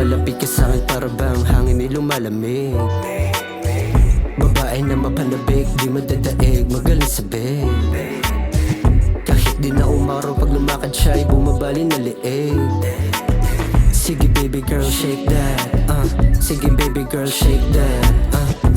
papalapit ka sa'kin para bang hangin ay lumalamig. Babae na mapanabik, di madadaig, magaling sa bed. Kahit di na umaraw, pag lumakad siya ay bumabali na leeg. Sige baby girl shake that, sige baby girl shake that,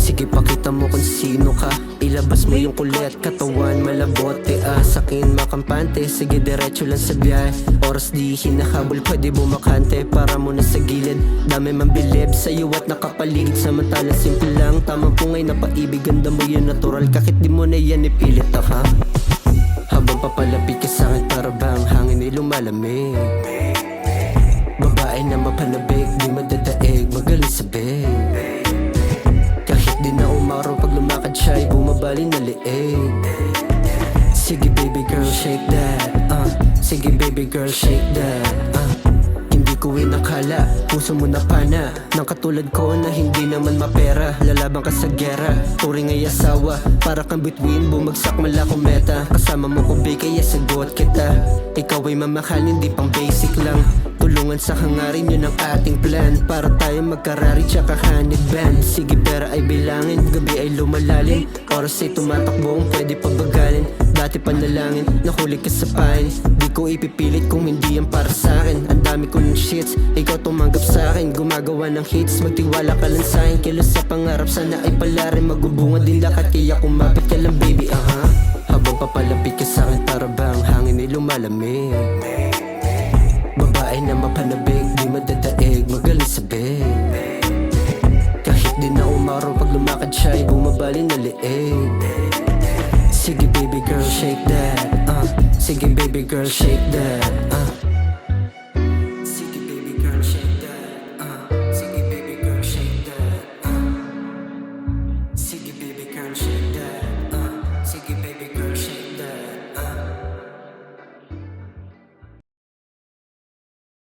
sige pakita mo kung sino ka. Ilabas mo yung kulit, katawan malabote, sakin makampante. Sige diretso lang sa biyahe, oras di hinahabol, pwede bumakante. Para mo na sa gilid, dami mambilib sa'yo at nakapaligid. Samantala simple lang, tamang pungay na paibig. Ganda mo yun natural, kahit di mo na yan ipilit, ha? Habang papalapit ka sa'kin para bang hangin ay lumalamig. Babae na mapanabik, di madadaig, magaling sa bed. Kahit di na umaraw, pag lumakad siya ay bumabali na leeg. Sige baby girl shake that, sige baby girl shake that, hindi ko inakala, puso mo na pana ng katulad ko na hindi naman mapera. Lalaban ka sa gera, turing ay asawa. Para kang bituin, bumagsak mala kometa. Kasama mo ko bay, kaya sagot kita. Ikaw ay mamahal, hindi pang basic lang. Tulungan sa hangarin, yun ang ating plan. Para tayo magkarari tsaka honey band. Sige pera ay bilangin, gabi ay lumalalim. Oras ay tumatakbo, pwede pabagalin. Dati panalangin, nahuli ka sa pain. Di ko ipipilit kung hindi yan para sa'kin. Ang dami ko ng shits, ikaw tumanggap sa'kin. Gumagawa ng hits, magtiwala ka lang sa'kin. Kilos sa pangarap, sana ay pala rin magbubunga din lakat. Kaya kumapit ka lang baby, habang papalapit ka sa'kin para bang hangin ay lumalamig. Babae na mapanabik, di madadaig, magaling sa bed. Kahit di na umaraw, pag lumakad siya ay bumabali na leeg. Sige baby girl shake that, sige baby girl shake that,